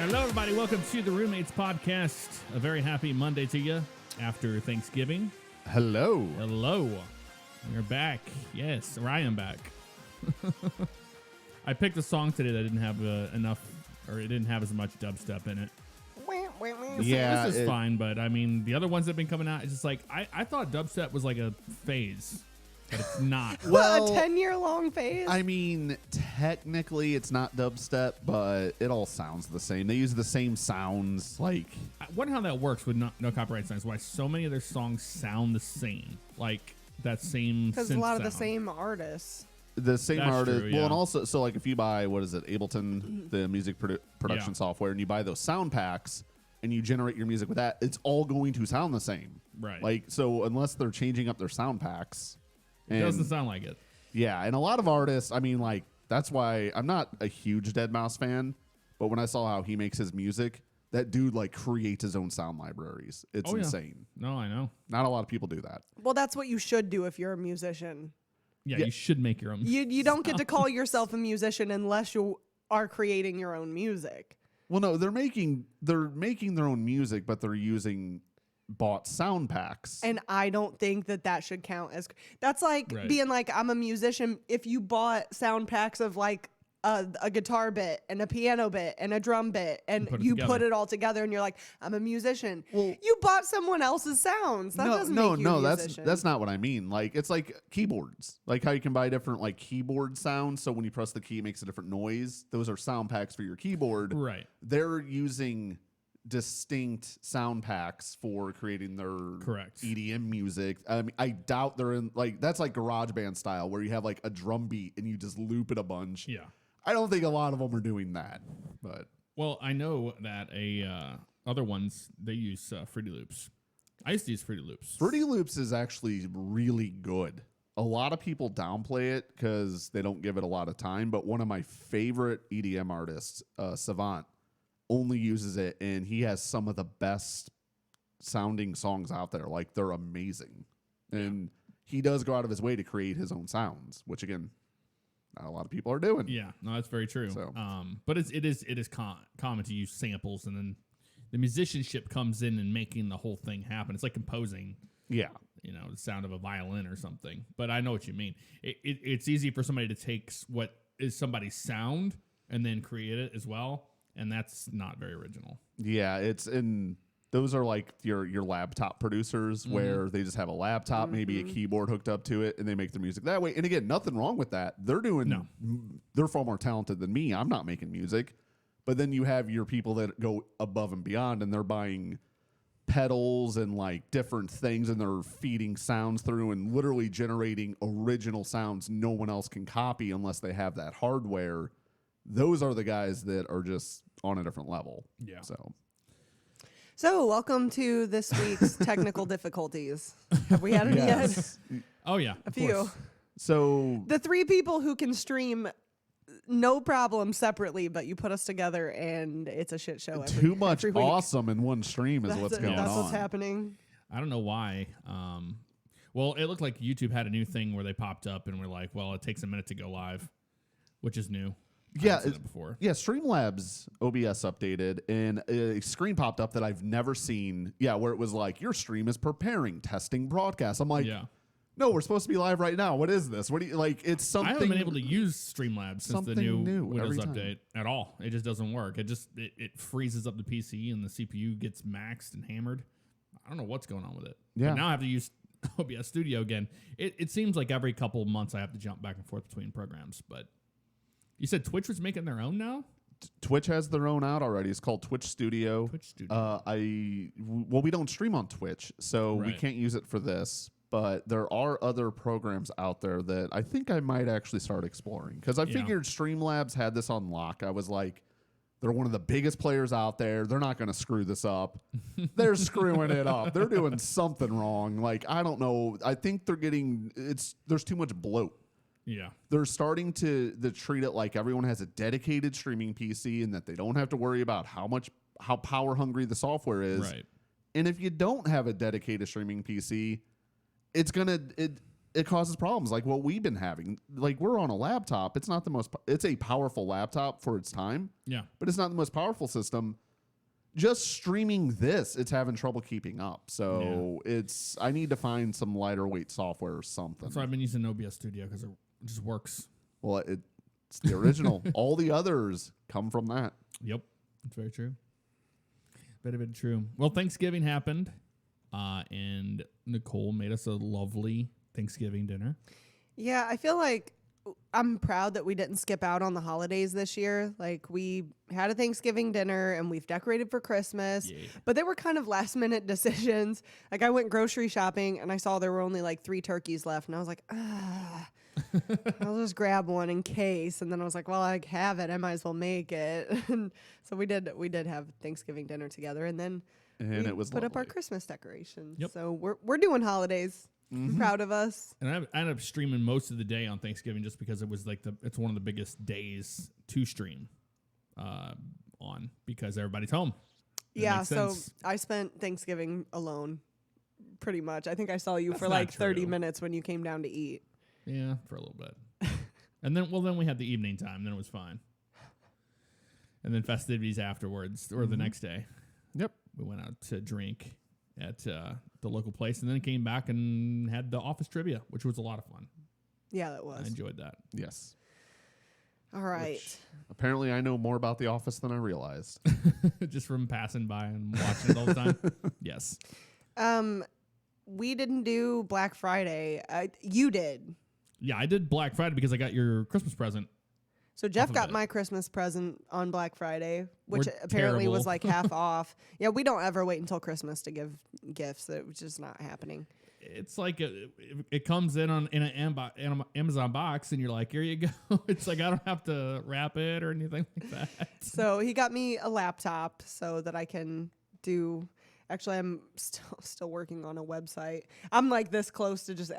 Hello, everybody. Welcome to the Roommates Podcast. A very happy Monday to you after Thanksgiving. Hello. Hello. We're back. Yes, or I am back. I picked a song today that didn't have enough, or it didn't have as much dubstep in it. Yeah, this is fine, but I mean, the other ones that have been coming out, it's just like, I thought dubstep was like a phase, but it's not. Well, a 10-year-long phase? I mean, technically it's not dubstep, but it all sounds the same. They use the same sounds. Like, I wonder how that works with no copyright songs. Why so many of their songs sound the same, like that same. Because a lot of the same artists. The same That's artist. true, yeah. Well, and also, so like if you buy, what is it, Ableton, the music production software, and you buy those sound packs and you generate your music with that, it's all going to sound the same. Right. Like, so unless they're changing up their sound packs. It doesn't sound like it. Yeah, and a lot of artists, I mean, like, that's why I'm not a huge Deadmau5 fan, but when I saw how he makes his music, that dude, like, creates his own sound libraries. It's insane. No, I know. Not a lot of people do that. Well, that's what you should do if you're a musician. Yeah, you should make your own. You don't get to call yourself a musician unless you are creating your own music. Well, no, they're making their own music, but they're using bought sound packs. And I don't think that should count as... That's like being like, I'm a musician. If you bought sound packs of like a guitar bit and a piano bit and a drum bit and you put it all together and you're like, I'm a musician. Well, you bought someone else's sounds. That doesn't make you a musician. That's not what I mean. Like, it's like keyboards. Like how you can buy different like keyboard sounds. So when you press the key, it makes a different noise. Those are sound packs for your keyboard. Right. They're using distinct sound packs for creating their EDM music. I mean, I doubt they're in like that's like GarageBand style where you have like a drum beat and you just loop it a bunch. Yeah. I don't think a lot of them are doing that, but well, I know that other ones they use Fruity Loops. I used to use Fruity Loops. Fruity Loops is actually really good. A lot of people downplay it because they don't give it a lot of time. But one of my favorite EDM artists, Savant, only uses it, and he has some of the best sounding songs out there. Like they're amazing, and he does go out of his way to create his own sounds, which again, not a lot of people are doing. Yeah, no, that's very true. So. But it is common to use samples, and then the musicianship comes in and making the whole thing happen. It's like composing. Yeah, you know, the sound of a violin or something. But I know what you mean. It's easy for somebody to take what is somebody's sound and then create it as well. And that's not very original. Yeah, those are like your laptop producers where they just have a laptop, maybe a keyboard hooked up to it, and they make their music that way. And again, nothing wrong with that. They're far more talented than me. I'm not making music. But then you have your people that go above and beyond, and they're buying pedals and like different things, and they're feeding sounds through and literally generating original sounds no one else can copy unless they have that hardware. Those are the guys that are just on a different level. Yeah. So welcome to this week's technical difficulties. Have we had any yet? Oh, yeah. A few. Course. So the three people who can stream no problem separately, but you put us together and it's a shit show. Too much awesome in one stream is what's going on. That's what's happening. I don't know why. Well, it looked like YouTube had a new thing where they popped up and we're like, well, it takes a minute to go live, which is new. Yeah, before. Yeah, Streamlabs OBS updated, and a screen popped up that I've never seen. Yeah, where it was like, your stream is preparing, testing broadcast. I'm like, no, we're supposed to be live right now. What is this? What do you like? It's something. I haven't been able to use Streamlabs since the new Windows update at all. It just doesn't work. It freezes up the PC and the CPU gets maxed and hammered. I don't know what's going on with it. Yeah. But now I have to use OBS Studio again. It seems like every couple months I have to jump back and forth between programs, but. You said Twitch was making their own now? Twitch has their own out already. It's called Twitch Studio. Twitch Studio. We don't stream on Twitch, so we can't use it for this. But there are other programs out there that I think I might actually start exploring. Because I figured Streamlabs had this on lock. I was like, they're one of the biggest players out there. They're not going to screw this up. They're screwing it up. They're doing something wrong. Like, I don't know. I think there's too much bloat. Yeah. They're starting to treat it like everyone has a dedicated streaming PC and that they don't have to worry about how power hungry the software is. Right. And if you don't have a dedicated streaming PC, it causes problems like what we've been having. Like we're on a laptop. It's not the most, it's a powerful laptop for its time. Yeah. But it's not the most powerful system. Just streaming this, it's having trouble keeping up. So I need to find some lighter weight software or something. So I've been using OBS Studio because it just works. Well, it's the original. All the others come from that. Yep. It's very true. Very true. Well, Thanksgiving happened, and Nicole made us a lovely Thanksgiving dinner. Yeah, I feel like I'm proud that we didn't skip out on the holidays this year. Like we had a Thanksgiving dinner and we've decorated for Christmas, but they were kind of last minute decisions. Like I went grocery shopping and I saw there were only like 3 turkeys left and I was like, I'll just grab one in case. And then I was like, well, I have it. I might as well make it. And so we did have Thanksgiving dinner together and then it was put up our lovely. Christmas decorations. Yep. So we're doing holidays. I'm proud of us. And I ended up streaming most of the day on Thanksgiving just because it was like it's one of the biggest days to stream on because everybody's home. Yeah, so I spent Thanksgiving alone pretty much. I think I saw you for like 30 minutes when you came down to eat. Yeah, for a little bit. And then we had the evening time, then it was fine. And then festivities afterwards or the next day. Yep. We went out to drink at the local place, and then came back and had the office trivia, which was a lot of fun. Yeah, that was. I enjoyed that. Yes. All right. Which, apparently, I know more about The Office than I realized. Just from passing by and watching it all the time. Yes. We didn't do Black Friday. You did. Yeah, I did Black Friday because I got your Christmas present. So Jeff got my Christmas present on Black Friday, which apparently was like half off. Yeah, we don't ever wait until Christmas to give gifts. It was just not happening. It's like it comes in in an Amazon box, and you're like, here you go. It's like I don't have to wrap it or anything like that. So he got me a laptop so that I can do. Actually, I'm still working on a website. I'm like this close to just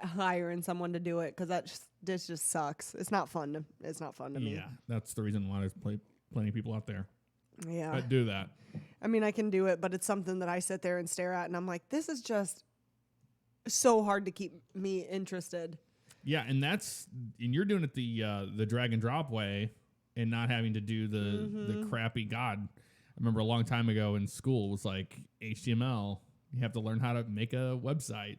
hiring someone to do it because this just sucks. It's not fun to me. Yeah, that's the reason why there's plenty of people out there Yeah. that do that. I mean, I can do it, but it's something that I sit there and stare at, and I'm like, this is just so hard to keep me interested. Yeah, and you're doing it the drag and drop way, and not having to do the crappy God. I remember a long time ago in school it was like HTML. You have to learn how to make a website.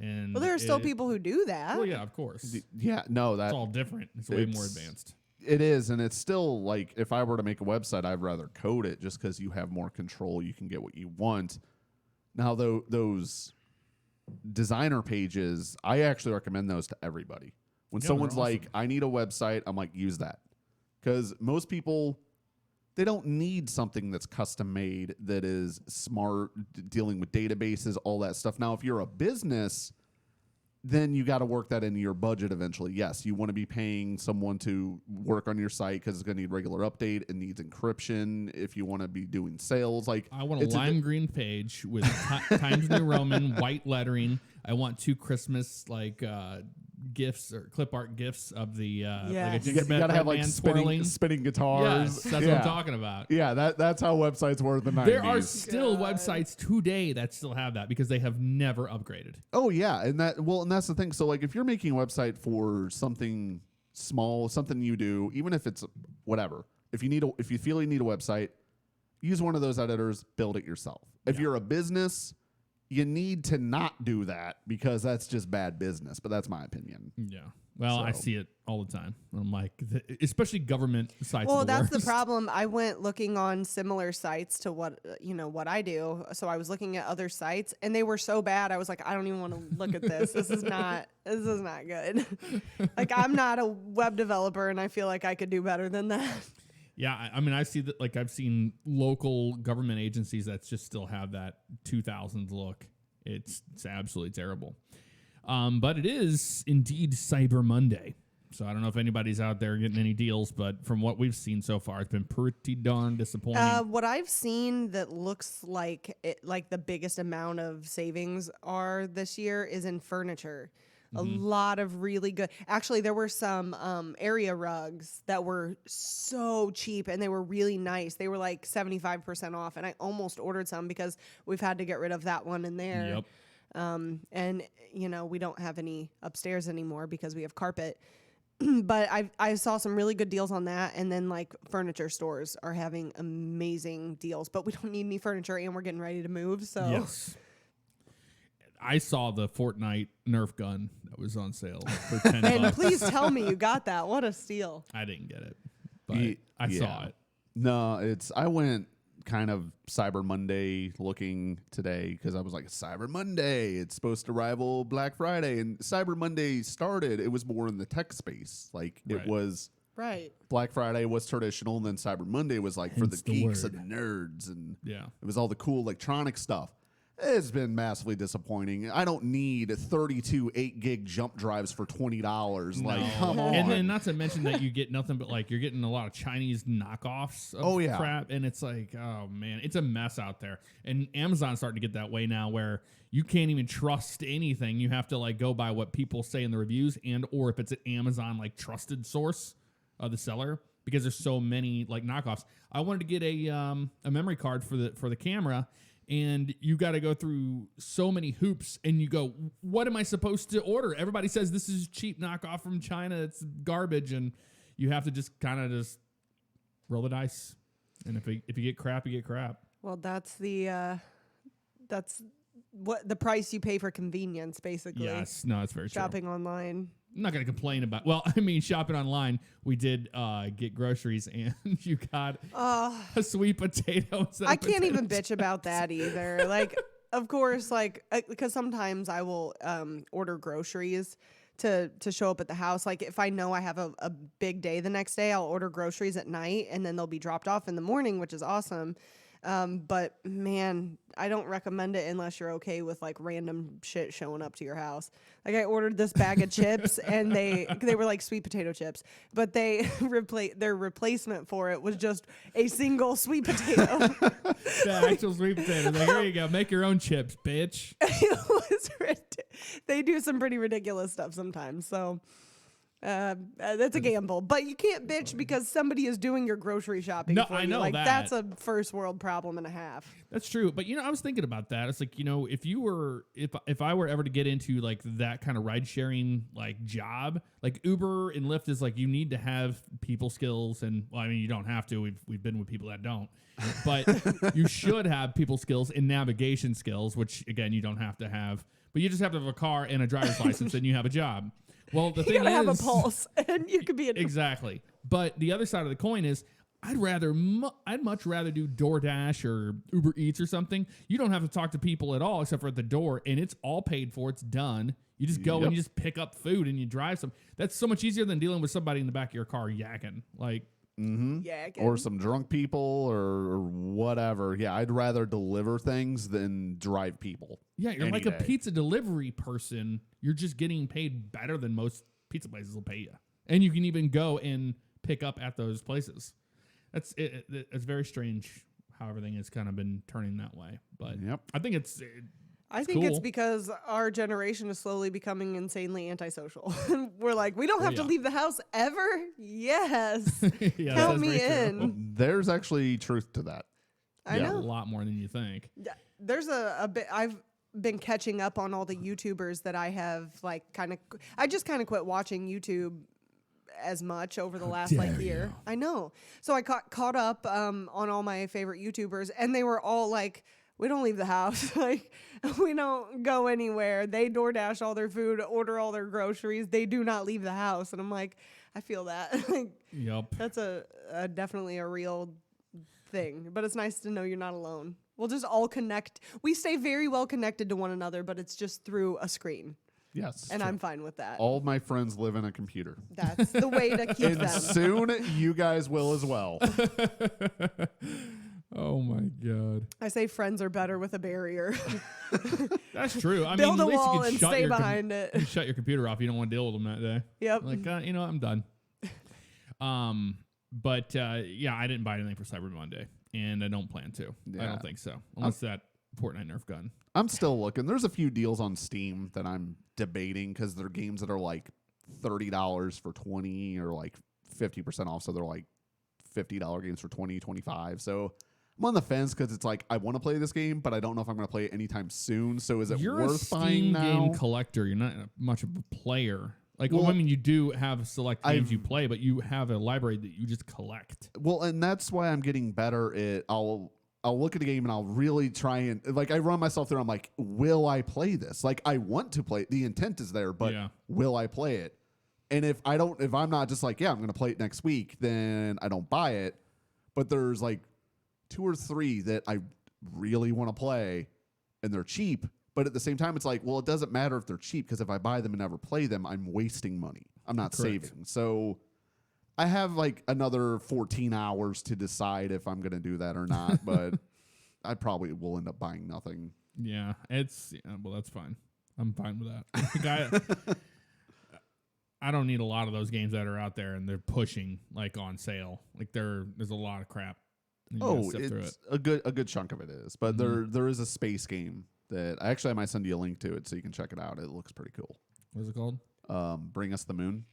And well, there are still people who do that. Well, yeah, of course. Yeah, no, it's all different. It's way more advanced. It is, and it's still like if I were to make a website, I'd rather code it just because you have more control. You can get what you want. Now, though, those designer pages, I actually recommend those to everybody. When someone's like, I need a website, I'm like, use that. Because most people, they don't need something that's custom made, that is smart, dealing with databases, all that stuff. Now, if you're a business, then you got to work that into your budget eventually. Yes, you want to be paying someone to work on your site because it's going to need regular update. It needs encryption. If you want to be doing sales, like I want a lime green page with Times New Roman, white lettering. I want 2 Christmas gifts or clip art gifts of the like a you got to have like spinning guitars. Yes, that's what I'm talking about. Yeah, that's how websites were in the 90s. There are still websites today that still have that because they have never upgraded. Oh yeah, and that's the thing. So like if you're making a website for something small, something you do, even if it's whatever, if you feel you need a website, use one of those editors, build it yourself. If you're a business, you need to not do that because that's just bad business. But that's my opinion. Yeah. Well, I see it all the time. I'm like, especially government sites. Well, that's the problem. I went looking on similar sites to what I do. So I was looking at other sites, and they were so bad. I was like, I don't even want to look at this. This is not good. Like, I'm not a web developer, and I feel like I could do better than that. Yeah, I mean, I see that. Like, I've seen local government agencies that just still have that 2000s look. It's absolutely terrible. But it is indeed Cyber Monday. So I don't know if anybody's out there getting any deals, but from what we've seen so far, it's been pretty darn disappointing. What I've seen that looks like the biggest amount of savings are this year is in furniture. A lot of really good. Actually, there were some area rugs that were so cheap and they were really nice. They were like 75% off, and I almost ordered some because we've had to get rid of that one in there. Yep. And we don't have any upstairs anymore because we have carpet. But I saw some really good deals on that, and then like furniture stores are having amazing deals. But we don't need any furniture, and we're getting ready to move. So yes, I saw the Fortnite Nerf gun that was on sale for $10. And please tell me you got that. What a steal! I didn't get it, but I saw it. No, I went kind of Cyber Monday looking today because I was like, Cyber Monday, it's supposed to rival Black Friday. And Cyber Monday started, it was more in the tech space. Like it was Black Friday was traditional, and then Cyber Monday was like for the geeks and the nerds, and it was all the cool electronic stuff. It's been massively disappointing. I don't need 32 8-gig jump drives for $20. Like, come on. And then not to mention that you get nothing but like you're getting a lot of Chinese knockoffs of crap. And it's like, oh man, it's a mess out there. And Amazon's starting to get that way now where you can't even trust anything. You have to like go by what people say in the reviews or if it's an Amazon like trusted source of the seller, because there's so many like knockoffs. I wanted to get a memory card for the camera. And you got to go through so many hoops, and you go, what am I supposed to order? Everybody says this is cheap knockoff from China. It's garbage, and you have to just kind of just roll the dice. And if you get crap, you get crap. Well, that's what the price you pay for convenience, basically. Yes, no, it's very true. Shopping online. I'm not going to complain about. Well, I mean, shopping online, we did get groceries, and you got a sweet potato. I can't even bitch about that either. Like, of course, like because sometimes I will order groceries to show up at the house. Like if I know I have a big day the next day, I'll order groceries at night, and then they'll be dropped off in the morning, which is awesome. But man, I don't recommend it unless you're okay with like random shit showing up to your house. Like I ordered this bag of chips, and they were like sweet potato chips, but their replacement for it was just a single sweet potato. The actual sweet potato. Like, here you go, make your own chips, bitch. It was they do some pretty ridiculous stuff sometimes. So. That's a gamble, but you can't bitch because somebody is doing your grocery shopping for you. I know like that. That's a first world problem and a half. That's true, but I was thinking about that. It's like, if I were ever to get into like that kind of ride sharing like job, like Uber and Lyft is like you need to have people skills, and well, I mean you don't have to. We've been with people that don't, but you should have people skills and navigation skills, which again you don't have to have, but you just have to have a car and a driver's license, and you have a job. Well, the thing is, you gotta have a pulse, and you could be exactly. But the other side of the coin is, I'd much rather do DoorDash or Uber Eats or something. You don't have to talk to people at all except for at the door, and it's all paid for. It's done. You just go and you just pick up food and you drive some. That's so much easier than dealing with somebody in the back of your car yakking. Like, or some drunk people or whatever. Yeah, I'd rather deliver things than drive people. Yeah, you're like a pizza delivery person. You're just getting paid better than most pizza places will pay you. And you can even go and pick up at those places. It's very strange how everything has kind of been turning that way. But I think it's it's because our generation is slowly becoming insanely antisocial. We're like, we don't have to leave the house ever? Yes. Count me in. Well, there's actually truth to that. I know. A lot more than you think. There's a bit. I've been catching up on all the YouTubers that I have like I just kind of quit watching YouTube as much over the last year. I know. So I caught up on all my favorite YouTubers, and they were all like, we don't leave the house. Like, we don't go anywhere. They DoorDash all their food, order all their groceries. They do not leave the house. And I'm like, I feel that. Yep. That's definitely a real thing. But it's nice to know you're not alone. We'll just all connect. We stay very well connected to one another, but it's just through a screen. Yes. And I'm fine with that. All my friends live in a computer. That's the way to keep them. And soon you guys will as well. Oh my God. I say friends are better with a barrier. That's true. I Build mean, a wall and stay behind it. You shut your computer off. You don't want to deal with them that day. Yep. Like, I'm done. But I didn't buy anything for Cyber Monday, and I don't plan to. Yeah. I don't think so. Unless that Fortnite Nerf gun. I'm still looking. There's a few deals on Steam that I'm debating because they're games that are like $30 for 20 or like 50% off. So they're like $50 games for 20, 25. So I'm on the fence because it's like I want to play this game, but I don't know if I'm going to play it anytime soon. So is it You're worth a Steam buying now? game collector. You're not much of a player. Like, well, I mean, you do have select games you play, but you have a library that you just collect. Well, and that's why I'm getting better at. I'll look at a game and I'll really try and like I run myself through. I'm like, will I play this? Like I want to play. The intent is there, but will I play it? And if I'm not just like, yeah, I'm going to play it next week, then I don't buy it. But there's like 2 or 3 that I really want to play, and they're cheap. But at the same time, it's like, well, it doesn't matter if they're cheap because if I buy them and never play them, I'm wasting money. I'm not saving. So I have like another 14 hours to decide if I'm going to do that or not. But I probably will end up buying nothing. Yeah, well, that's fine. I'm fine with that. I don't need a lot of those games that are out there and they're pushing like on sale. Like there's a lot of crap. It's a good chunk of it is, but there is a space game that I might send you a link to it so you can check it out. It looks pretty cool. What's it called? Bring Us the Moon.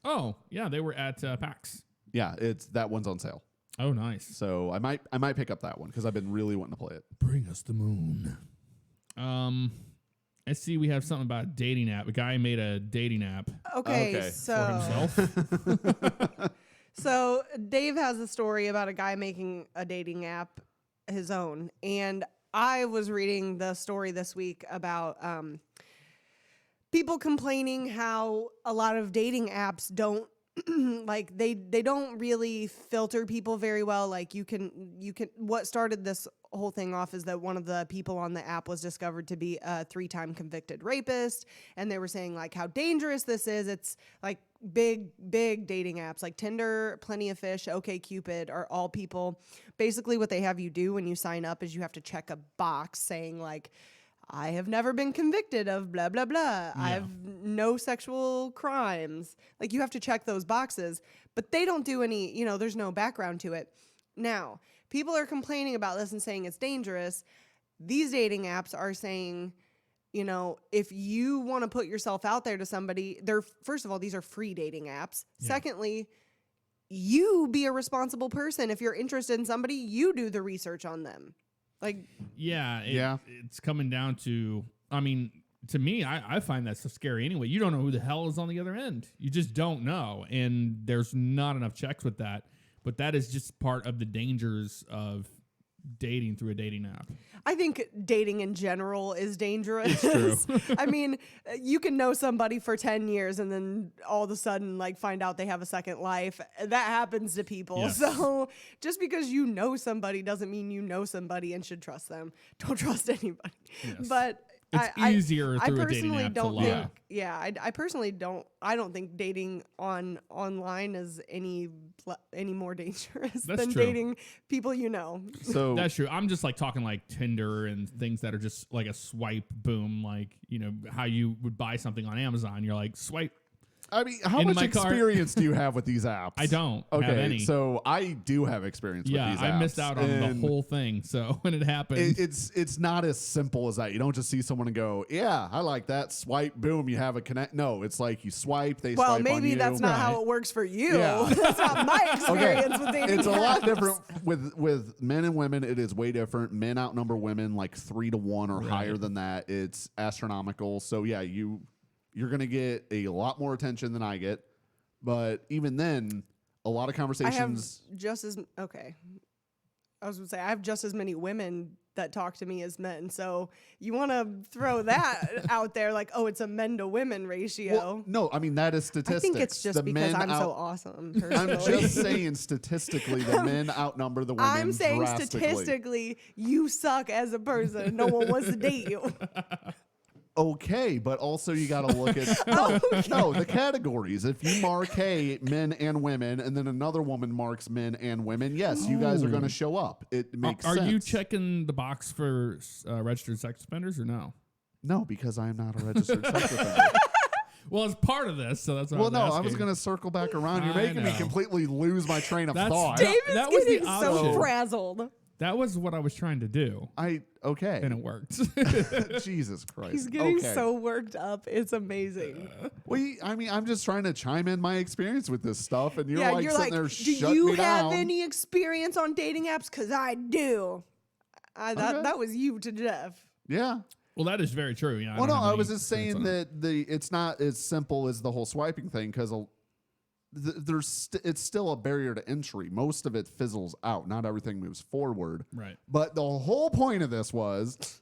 Oh yeah, they were at PAX. Yeah, that one's on sale. Oh nice. So I might pick up that one because I've been really wanting to play it. Bring Us the Moon. I see we have something about a dating app. A guy made a dating app. Okay. For himself. So Dave has a story about a guy making a dating app his own. And I was reading the story this week about people complaining how a lot of dating apps don't like they don't really filter people very well. Like you can what started this whole thing off is that one of the people on the app was discovered to be a 3-time convicted rapist, and they were saying like how dangerous this is. It's like big dating apps like Tinder, Plenty of Fish, OkCupid are all people. Basically what they have you do when you sign up is you have to check a box saying like, I have never been convicted of blah, blah, blah. Yeah. I have no sexual crimes. Like, you have to check those boxes. But they don't do any, there's no background to it. Now, people are complaining about this and saying it's dangerous. These dating apps are saying, if you want to put yourself out there to somebody, first of all, these are free dating apps. Yeah. Secondly, you be a responsible person. If you're interested in somebody, you do the research on them. Like, it's coming down to, I mean, to me, I find that so scary anyway. You don't know who the hell is on the other end. You just don't know. And there's not enough checks with that. But that is just part of the dangers of dating through a dating app. I think dating in general is dangerous. It's true. I mean, you can know somebody for 10 years and then all of a sudden like find out they have a second life. That happens to people. Yes. So just because you know somebody doesn't mean you know somebody and should trust them. Don't trust anybody. Yes. But it's easier through a dating app to lie. I personally don't. I don't think dating online is any more dangerous than dating people you know. So that's true. I'm just like talking like Tinder and things that are just like a swipe, boom, like how you would buy something on Amazon. You're like swipe. I mean, how much experience do you have with these apps? I don't have any. So I do have experience with these apps. I missed out on the whole thing. So when it happened. It's not as simple as that. You don't just see someone and go, yeah, I like that. Swipe, boom, you have a connect. No, it's like you swipe, they swipe on you. Well, maybe that's not how it works for you. Yeah. That's not my experience with dating It's apps. a lot different with men and women. It is way different. Men outnumber women like 3 to 1 or higher than that. It's astronomical. So yeah, you're going to get a lot more attention than I get. But even then, a lot of conversations. I was going to say, I have just as many women that talk to me as men. So you want to throw that out there like, oh, it's a men to women ratio. Well, no, I mean, that is statistics. I think it's just because I'm so awesome. Personally. I'm just saying statistically, the men outnumber the women. I'm saying statistically, you suck as a person. No one wants to date you. Okay, but also you got to look at the categories. If you mark, hey, men and women, and then another woman marks men and women, yes, you guys are going to show up. It makes sense. Are you checking the box for registered sex offenders or no? No, because I am not a registered sex offender. Well, it's part of this, so that's what I was asking. I was going to circle back around. You're making me completely lose my train of thought. David's getting so frazzled. That was what I was trying to do. Okay. And it worked. Jesus Christ. He's getting so worked up. It's amazing. Well, I mean, I'm just trying to chime in my experience with this stuff, and you're sitting there do shutting you me have down. any experience on dating apps? Because I do. That was you to Jeff. Yeah. Well, that is very true. Yeah. Well, no, I was just saying that it's not as simple as the whole swiping thing because it's still a barrier to entry. Most of it fizzles out. Not everything moves forward. Right. But the whole point of this was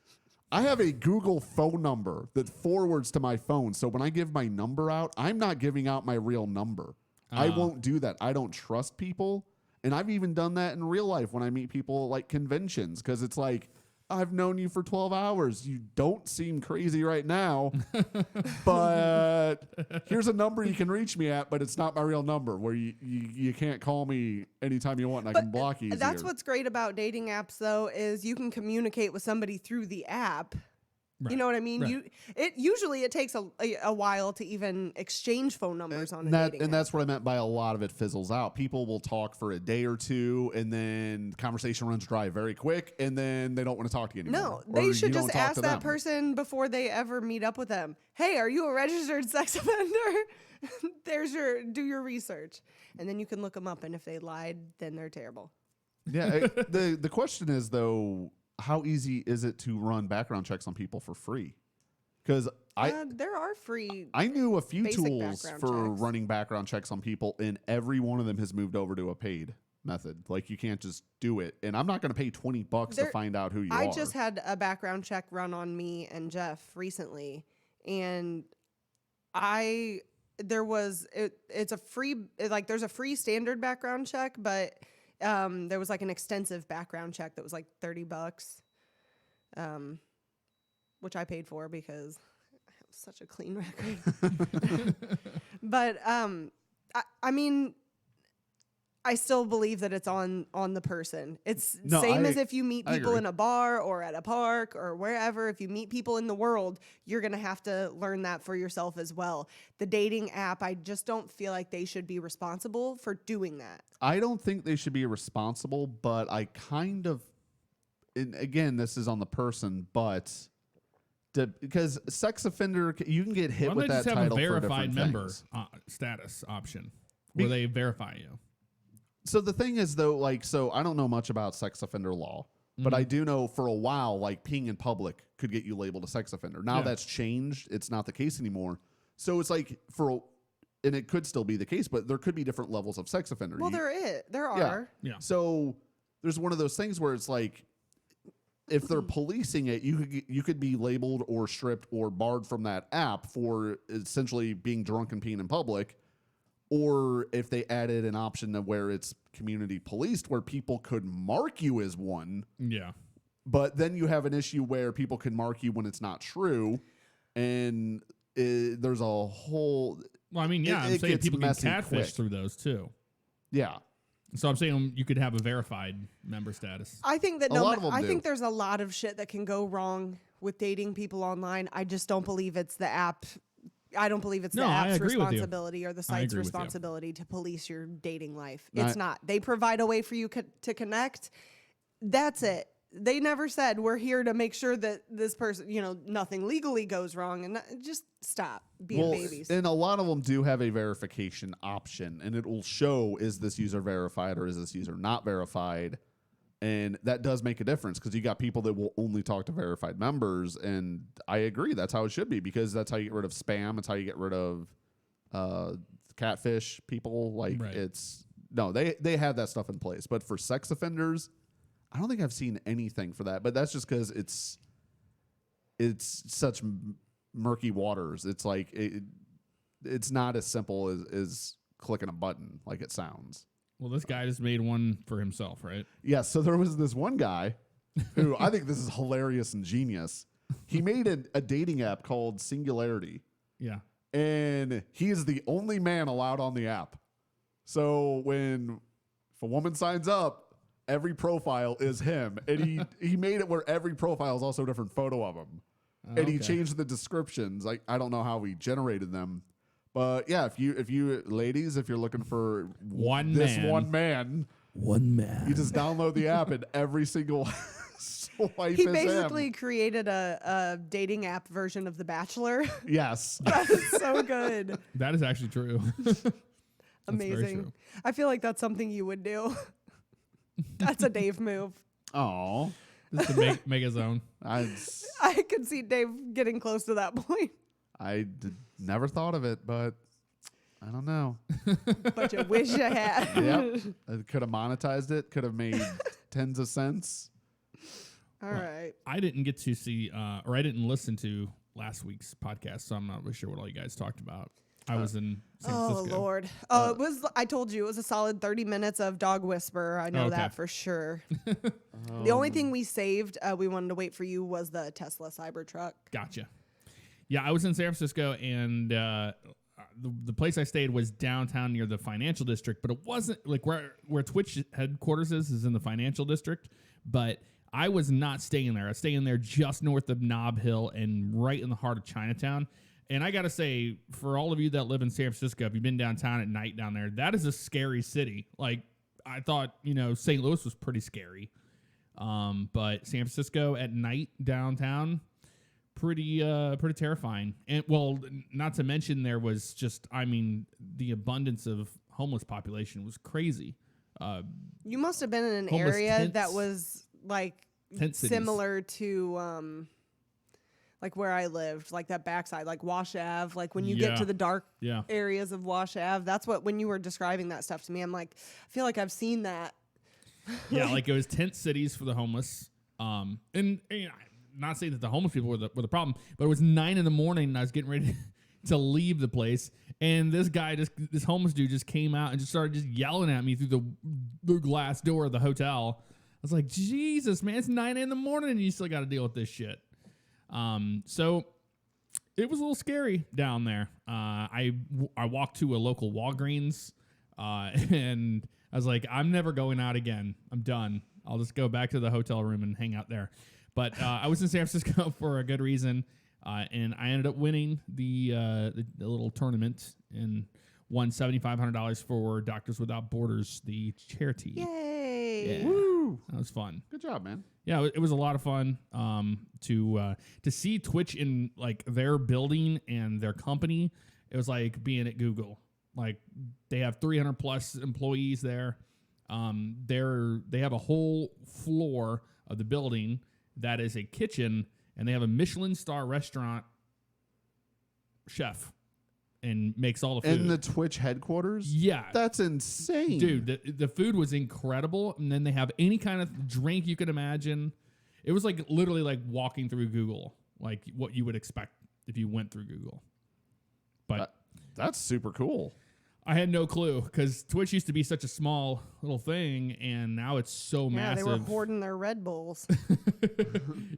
I have a Google phone number that forwards to my phone. So when I give my number out, I'm not giving out my real number. I won't do that. I don't trust people. And I've even done that in real life when I meet people at like conventions because it's like, I've known you for 12 hours. You don't seem crazy right now, but here's a number you can reach me at, but it's not my real number where you can't call me anytime you want and I can block you. That's what's great about dating apps, though, is you can communicate with somebody through the app. Right. You know what I mean? Right. Usually it takes a while to even exchange phone numbers on a dating app. That's what I meant by a lot of it fizzles out. People will talk for a day or two, and then the conversation runs dry very quick, and then they don't want to talk to you anymore. No, they should just ask that person before they ever meet up with them. Hey, are you a registered sex offender? Do your research, and then you can look them up. And if they lied, then they're terrible. Yeah. The question is though, how easy is it to run background checks on people for free? Because there are free. I knew a few tools for checks. running background checks on people, and every one of them has moved over to a paid method. Like you can't just do it, and I'm not going to pay $20 to find out who you are. I just had a background check run on me and Jeff recently, and it's a free, like there's a free standard background check, but there was like an extensive background check that was like $30, which I paid for because I have such a clean record. But I mean, I still believe that it's on the person. It's same as if you meet people in a bar or at a park or wherever. If you meet people in the world, you're going to have to learn that for yourself as well. The dating app, I just don't feel like they should be responsible for doing that. I don't think they should be responsible, but I kind of, and again, this is on the person, but because sex offender, you can get hit with that title for different things. Why don't they just have a verified member status option where they verify you? So the thing is, though, like, so I don't know much about sex offender law, but I do know for a while, like, peeing in public could get you labeled a sex offender. Now that's changed. It's not the case anymore. So it's like and it could still be the case, but there could be different levels of sex offender. Well, there are. Yeah. So there's one of those things where it's like, if they're policing it, you could be labeled or stripped or barred from that app for essentially being drunk and peeing in public. Or if they added an option of where it's community policed, where people could mark you as one. Yeah. But then you have an issue where people can mark you when it's not true. And there's a whole... Well, I mean, yeah, I'm saying people can catfish through those too. Yeah. So I'm saying you could have a verified member status. I think that I think there's a lot of shit that can go wrong with dating people online. I just don't believe it's the app. I don't believe it's the app's responsibility or the site's responsibility to police your dating life. It's not. They provide a way for you to connect. That's it. They never said we're here to make sure that this person, nothing legally goes wrong, and just stop being babies. And a lot of them do have a verification option, and it will show, is this user verified or is this user not verified? And that does make a difference because you got people that will only talk to verified members. And I agree. That's how it should be because that's how you get rid of spam. It's how you get rid of catfish people. Like they have that stuff in place. But for sex offenders, I don't think I've seen anything for that. But that's just because it's such murky waters. It's like it's not as simple as clicking a button like it sounds. Well, this guy just made one for himself, right? Yeah, so there was this one guy who I think this is hilarious and genius. He made a dating app called Singularity. Yeah. And he is the only man allowed on the app. So if a woman signs up, every profile is him. And he made it where every profile is also a different photo of him. And he changed the descriptions. I don't know how he generated them. But yeah, if you ladies, if you're looking for one man, one man. You just download the app and every single swipe He is basically him. created a dating app version of The Bachelor. Yes. That is so good. That is actually true. Amazing. True. I feel like that's something you would do. That's a Dave move. Oh. Just to make his own. I could see Dave getting close to that point. Never thought of it, but I don't know. But you wish you had. Yep. I could have monetized it. Could have made tens of cents. All right. I didn't get to see, or I didn't listen to last week's podcast, so I'm not really sure what all you guys talked about. I was in San Francisco. Oh, Lord. It was, I told you, it was a solid 30 minutes of dog whisper. I know that for sure. The only thing we saved, we wanted to wait for you, was the Tesla Cybertruck. Gotcha. Yeah, I was in San Francisco, and the place I stayed was downtown near the financial district, but it wasn't like where Twitch headquarters is in the financial district, but I was not staying there. I was staying there just north of Nob Hill and right in the heart of Chinatown. And I got to say, for all of you that live in San Francisco, if you've been downtown at night down there, that is a scary city. Like, I thought, St. Louis was pretty scary. But San Francisco at night downtown, pretty terrifying. And, well, not to mention there was just, the abundance of homeless population was crazy. You must have been in an area that was, like, similar to... like where I lived, like that backside, like Wash Ave, like when you get to the dark areas of Wash Ave, that's what, when you were describing that stuff to me, I'm like, I feel like I've seen that. Yeah, like it was tent cities for the homeless. And not saying that the homeless people were the problem, but it was 9 a.m. and I was getting ready to leave the place. And this homeless dude just came out and just started just yelling at me through the glass door of the hotel. I was like, Jesus, man, it's 9 a.m. and you still got to deal with this shit. So it was a little scary down there. I walked to a local Walgreens, and I was like, I'm never going out again. I'm done. I'll just go back to the hotel room and hang out there. But, I was in San Francisco for a good reason. And I ended up winning the little tournament and won $7,500 for Doctors Without Borders, the charity. Yay! Yeah. Woo! That was fun. Good job, man. Yeah, it was a lot of fun to see Twitch in like their building and their company. It was like being at Google. Like they have 300 plus employees there. They have a whole floor of the building that is a kitchen, and they have a Michelin star restaurant chef and makes all the food. In the Twitch headquarters? Yeah. That's insane. Dude, the food was incredible. And then they have any kind of drink you could imagine. It was like literally like walking through Google, like what you would expect if you went through Google. But that's super cool. I had no clue because Twitch used to be such a small little thing, and now it's so massive. Yeah, they were hoarding their Red Bulls.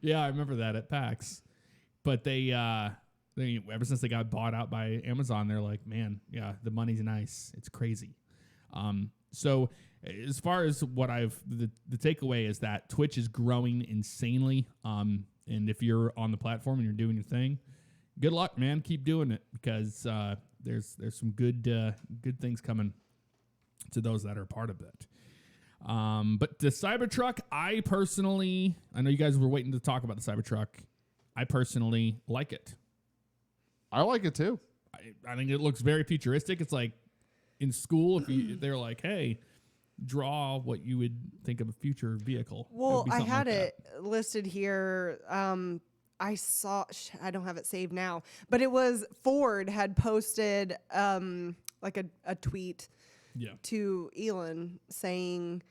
Yeah, I remember that at PAX. But they ever since they got bought out by Amazon, they're like, man, yeah, the money's nice. It's crazy. So as far as what the takeaway is that Twitch is growing insanely. And if you're on the platform and you're doing your thing, good luck, man. Keep doing it because there's some good things coming to those that are a part of it. But the Cybertruck, I know you guys were waiting to talk about the Cybertruck. I personally like it. I like it too. I think it looks very futuristic. It's like in school, they're like, hey, draw what you would think of a future vehicle. Well, I had it listed here. I don't have it saved now, but it was Ford had posted like a tweet to Elon saying,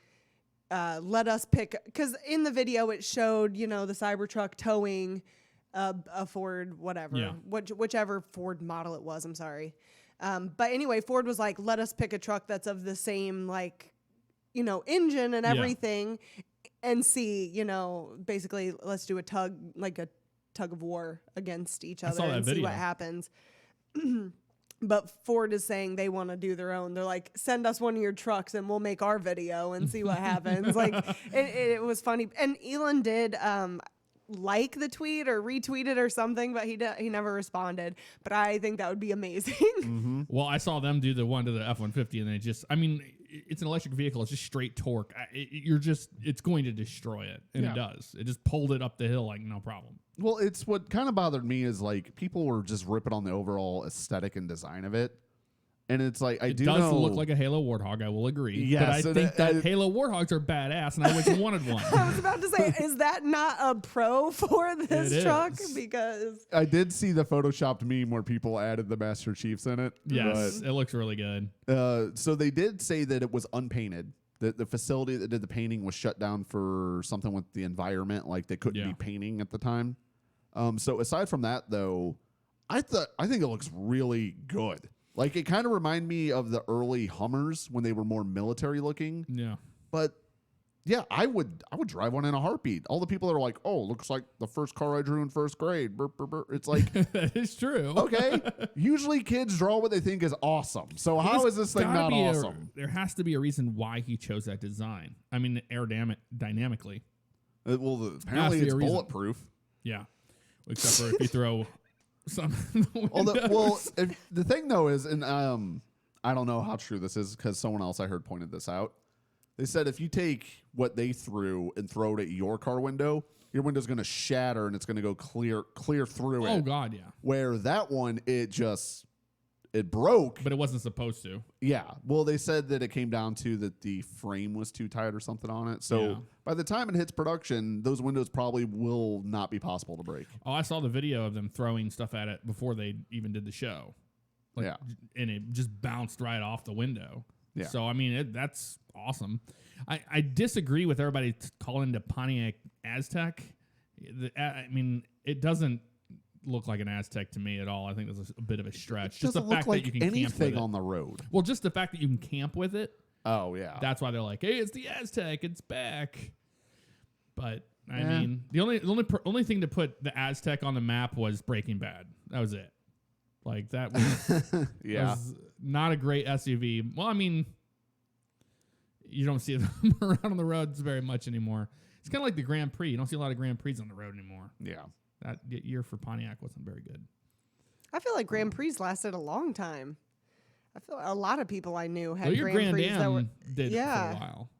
let us pick, because in the video it showed, the Cybertruck towing a Ford, whatever, whichever Ford model it was. I'm sorry. But anyway, Ford was like, let us pick a truck that's of the same, engine and everything and see, basically let's do a tug of war against each other and see what happens. But Ford is saying they want to do their own. They're like, send us one of your trucks and we'll make our video and see what happens. It was funny. And Elon did like the tweet or retweet it or something, but he never responded. But I think that would be amazing. Mm-hmm. Well, I saw them do the one to the F-150 and it's an electric vehicle. It's just straight torque. It's going to destroy it, and it does. It just pulled it up the hill like no problem. Well, it's what kind of bothered me is like people were just ripping on the overall aesthetic and design of it. And it's like, it does look like a Halo Warthog, I will agree. Yes, but I think that Halo Warthogs are badass, and I wish I wanted one. I was about to say, is that not a pro for this truck? Because I did see the photoshopped meme where people added the Master Chiefs in it. Yes, it looks really good. So they did say that it was unpainted. That the facility that did the painting was shut down for something with the environment, like they couldn't be painting at the time. So aside from that, though, I think it looks really good. Like, it kind of reminded me of the early Hummers when they were more military looking. Yeah. But, yeah, I would drive one in a heartbeat. All the people that are like, oh, looks like the first car I drew in first grade. Burp, burp, burp. It's like... That is true. Okay. Usually kids draw what they think is awesome. So how is this thing not awesome? There has to be a reason why he chose that design. I mean, aerodynamically. Well, apparently it's bulletproof. Yeah. Except for if you throw... The thing though is, and I don't know how true this is because someone else I heard pointed this out. They said if you take what they threw and throw it at your car window, your window's going to shatter and it's going to go clear through it. Oh God, yeah. Where that one, it broke, but it wasn't supposed to. Yeah. Well, they said that it came down to that the frame was too tight or something on it. So by the time it hits production, those windows probably will not be possible to break. Oh, I saw the video of them throwing stuff at it before they even did the show. And it just bounced right off the window. Yeah. So, I mean, that's awesome. I disagree with everybody calling the Pontiac Aztec. I mean, it doesn't look like an Aztec to me at all. I think that's a bit of a stretch. Just the fact that you can camp with it on the road. Well, just the fact that you can camp with it. Oh yeah, that's why they're like, hey, it's the Aztec, it's back. But I mean, the only thing to put the Aztec on the map was Breaking Bad. That was it. Like that was was not a great SUV. Well, I mean, you don't see them around on the roads very much anymore. It's kind of like the Grand Prix. You don't see a lot of Grand Prix on the road anymore. Yeah. That year for Pontiac wasn't very good. I feel like Grand Prix lasted a long time. I feel a lot of people I knew had Grand Prix that were did for a while.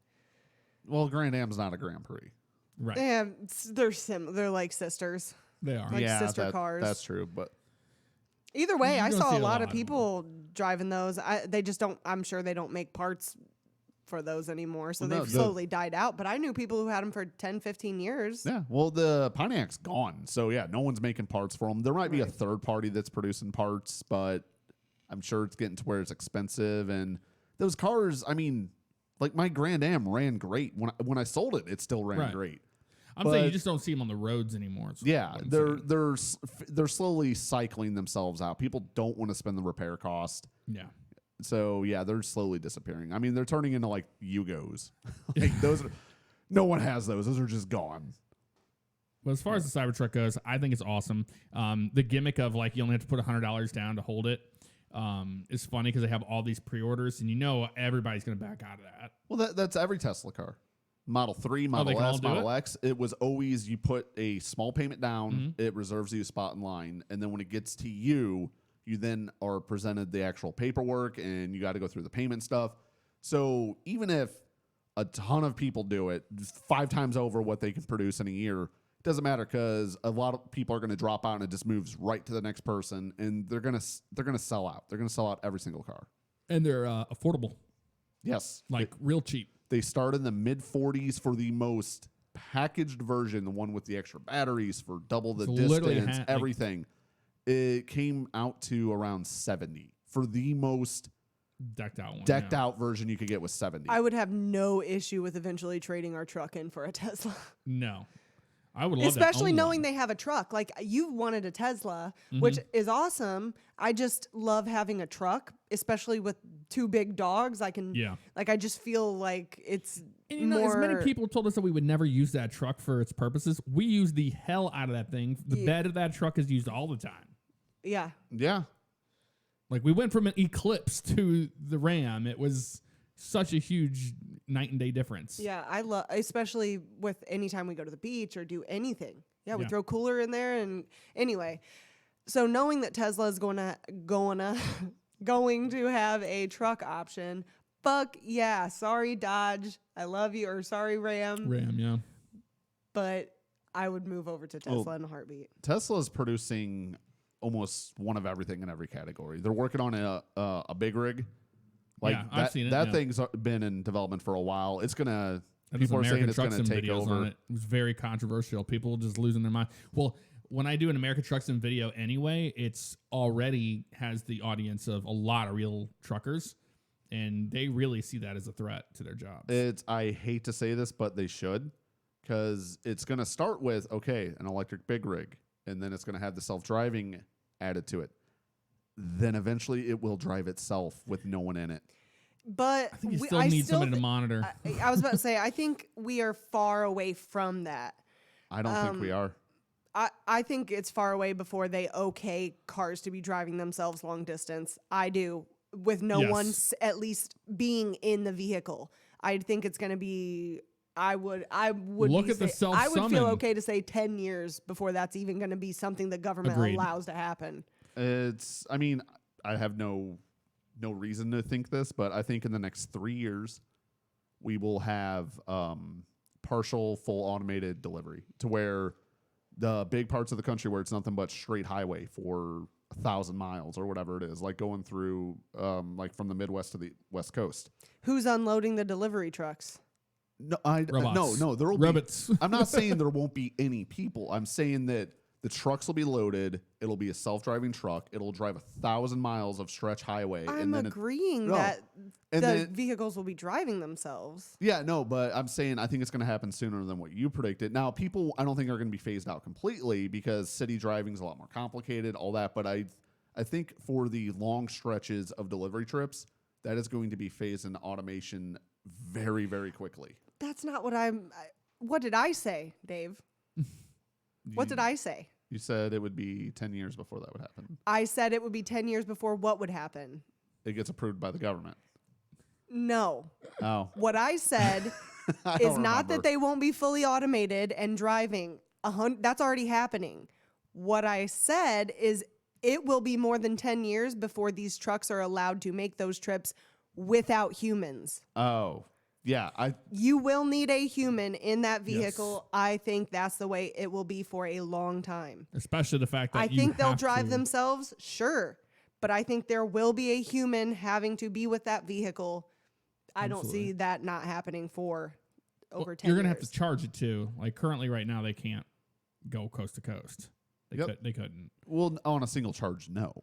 Well, Grand Am's not a Grand Prix, right? Yeah, they're like sisters. They are, like sister cars. That's true, but either way, I saw a lot of people driving those. They just don't. I'm sure they don't make parts for those anymore, so they've slowly died out. But I knew people who had them for 10, 15 years. Yeah, well, the Pontiac's gone, so yeah, no one's making parts for them. There might be a third party that's producing parts, but I'm sure it's getting to where it's expensive. And those cars, I mean, like my Grand Am ran great. When I sold it, it still ran great. I'm saying you just don't see them on the roads anymore. Yeah, they're slowly cycling themselves out. People don't want to spend the repair cost. Yeah. So yeah, they're slowly disappearing. I mean, they're turning into like Yugos. Like those no one has those. Those are just gone. Well, as far as the Cybertruck goes, I think it's awesome. The gimmick of like you only have to put $100 down to hold it is funny because they have all these pre-orders, and you know everybody's going to back out of that. Well, that's every Tesla car. Model 3, Model S, Model X. It was always you put a small payment down, it reserves you a spot in line, and then when it gets to you, you then are presented the actual paperwork, and you got to go through the payment stuff. So even if a ton of people do it 5 times over what they can produce in a year, it doesn't matter because a lot of people are going to drop out, and it just moves right to the next person, and they're gonna sell out. They're gonna sell out every single car, and they're affordable. Yes, like real cheap. They start in the mid-40s for the most packaged version, the one with the extra batteries for double the distance, everything. It came out to around 70 for the most decked out one. Decked out version you could get was 70. I would have no issue with eventually trading our truck in for a Tesla. No. I would love especially knowing they have a truck. Like you wanted a Tesla, which is awesome. I just love having a truck, especially with 2 big dogs. I can, like, I just feel like it's more. As many people told us that we would never use that truck for its purposes. We use the hell out of that thing. The bed of that truck is used all the time. Yeah. Yeah. Like we went from an Eclipse to the Ram. It was such a huge night and day difference. Yeah, I love, especially with anytime we go to the beach or do anything. Yeah, we throw cooler in there, and anyway. So knowing that Tesla is going to have a truck option, fuck yeah. Sorry, Dodge. I love you. Or sorry, Ram. Ram, yeah. But I would move over to Tesla in a heartbeat. Tesla is producing almost one of everything in every category. They're working on a big rig. Like yeah, I've seen it. That thing's been in development for a while. It's gonna. People are saying it's gonna take over. It was very controversial. People just losing their mind. Well, when I do an American Truck Sim video anyway, it's already has the audience of a lot of real truckers, and they really see that as a threat to their jobs. I hate to say this, but they should, because it's gonna start with an electric big rig, and then it's gonna have the self-driving added to it. Then eventually it will drive itself with no one in it. But I think you still need somebody to monitor. I was about to say, I think we are far away from that. I don't think we are. I think it's far away before they okay cars to be driving themselves long distance. I do, with no one at least being in the vehicle. I think it's going to be. I would look at the self-summon. I would feel okay to say 10 years before that's even going to be something the government allows to happen. I mean, I have no reason to think this, but I think in the next 3 years, we will have partial full automated delivery to where the big parts of the country where it's nothing but straight highway for 1,000 miles or whatever it is, like going through like from the Midwest to the West Coast. Who's unloading the delivery trucks? No, no, there will Robots. be. I'm not saying there won't be any people. I'm saying that the trucks will be loaded. It'll be a self-driving truck. It'll drive 1,000 miles of stretch highway. I'm agreeing that the vehicles will be driving themselves. Yeah, no, but I'm saying I think it's going to happen sooner than what you predicted. Now, people, I don't think are going to be phased out completely because city driving is a lot more complicated, all that. But I think for the long stretches of delivery trips, that is going to be phased into automation very, very quickly. That's not what what did I say, Dave? What did I say? You said it would be 10 years before that would happen. I said it would be 10 years before what would happen? It gets approved by the government. No. Oh. What I said is not that they won't be fully automated and driving. That's already happening. What I said is it will be more than 10 years before these trucks are allowed to make those trips without humans. Oh. Yeah, you will need a human in that vehicle. Yes. I think that's the way it will be for a long time. Especially the fact that I think they'll drive themselves, sure, but I think there will be a human having to be with that vehicle. I don't see that not happening for over 10 years. You're going to have to charge it too. Like currently right now they can't go coast to coast. They couldn't. Well, on a single charge, no.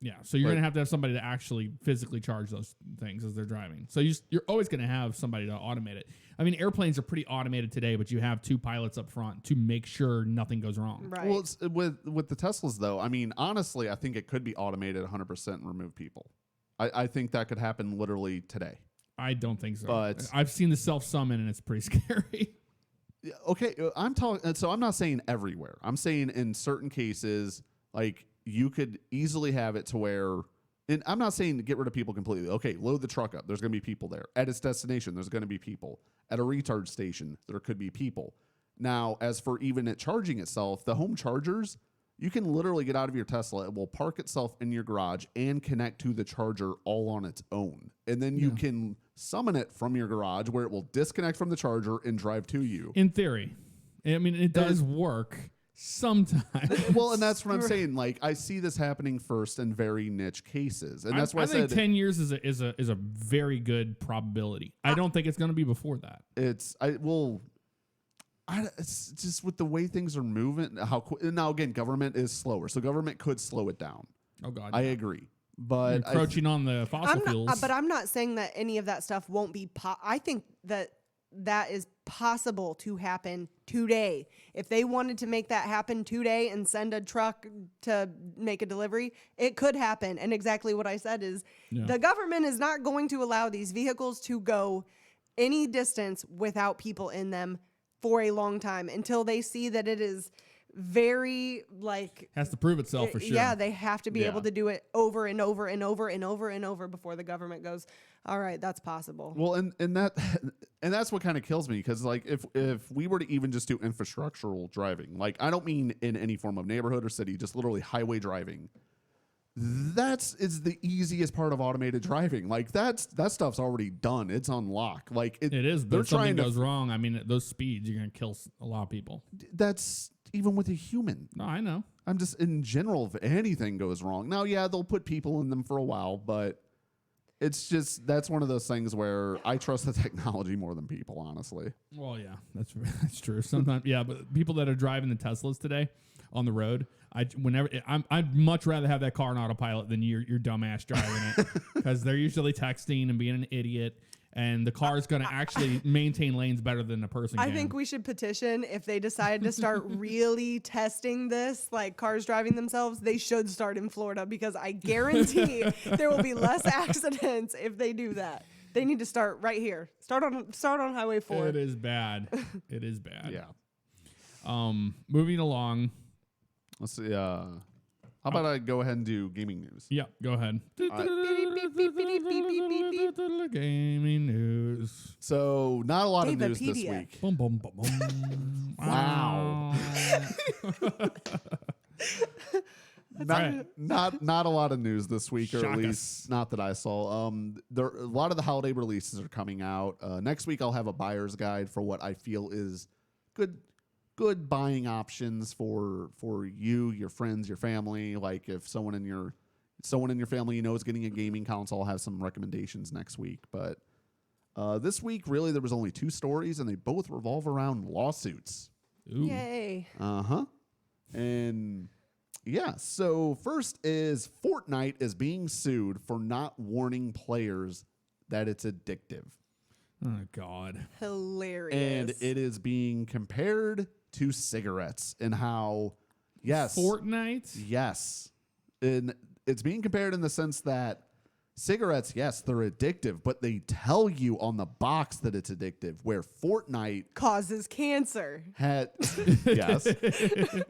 Yeah, so you're going to have somebody to actually physically charge those things as they're driving. So you're always going to have somebody to automate it. I mean, airplanes are pretty automated today, but you have two pilots up front to make sure nothing goes wrong. Right. Well, it's, with the Teslas, though, I mean, honestly, I think it could be automated 100% and remove people. I think that could happen literally today. I don't think so. But I've seen the self-summon, and it's pretty scary. Okay, I'm talking. So I'm not saying everywhere. I'm saying in certain cases, like, you could easily have it to where, and I'm not saying to get rid of people completely. Okay, load the truck up. There's going to be people there. At its destination, there's going to be people. At a recharge station, there could be people. Now, as for even it charging itself, the home chargers, you can literally get out of your Tesla. It will park itself in your garage and connect to the charger all on its own. And then you can summon it from your garage where it will disconnect from the charger and drive to you. In theory. I mean, it does work. Sometimes. Well, and that's what I'm saying. Like, I see this happening first in very niche cases, and that's why I think 10 years is a very good probability. I don't think it's going to be before that. It's just with the way things are moving. Now again, government is slower, so government could slow it down. Oh God, I agree. But encroaching on the fossil fuels. But I'm not saying that any of that stuff won't be. I think that is possible to happen today. If they wanted to make that happen today and send a truck to make a delivery, it could happen. And exactly what I said is the government is not going to allow these vehicles to go any distance without people in them for a long time until they see that it is very has to prove itself for sure. Yeah, they have to be able to do it over and over and over and over and over before the government goes, all right, that's possible. Well, and that's what kind of kills me, because like if we were to even just do infrastructural driving, like I don't mean in any form of neighborhood or city, just literally highway driving, is the easiest part of automated driving. Like that stuff's already done. It's on lock. Like it is. But if something goes wrong, I mean, at those speeds, you're gonna kill a lot of people. That's even with a human. No, I know. I'm just in general. If anything goes wrong, now they'll put people in them for a while, but it's just that's one of those things where I trust the technology more than people. Honestly. Well, yeah, that's true. Sometimes, yeah, but people that are driving the Teslas today on the road. I'd much rather have that car on autopilot than your dumbass driving it, because they're usually texting and being an idiot, and the car is going to actually maintain lanes better than the person can. I think we should petition if they decide to start really testing this, like cars driving themselves. They should start in Florida, because I guarantee there will be less accidents if they do that. They need to start right here. Start on Highway 4. It is bad. It is bad. Yeah. Moving along. Let's see. How about I go ahead and do gaming news? Yeah, go ahead. Gaming news. So, not a lot of news this week. Bum, bum, bum, bum. Wow. Not a lot of news this week, or at least not that I saw. A lot of the holiday releases are coming out. Next week, I'll have a buyer's guide for what I feel is good buying options for you, your friends, your family. Like if someone in your family is getting a gaming console, I'll have some recommendations next week. But this week, really, there was only 2 stories, and they both revolve around lawsuits. Ooh. Yay. And yeah, so first is Fortnite is being sued for not warning players that it's addictive. Oh, God. Hilarious. And it is being compared to cigarettes, and how, yes. Fortnite? Yes. And it's being compared in the sense that cigarettes, yes, they're addictive, but they tell you on the box that it's addictive, where Fortnite causes cancer. Had, yes,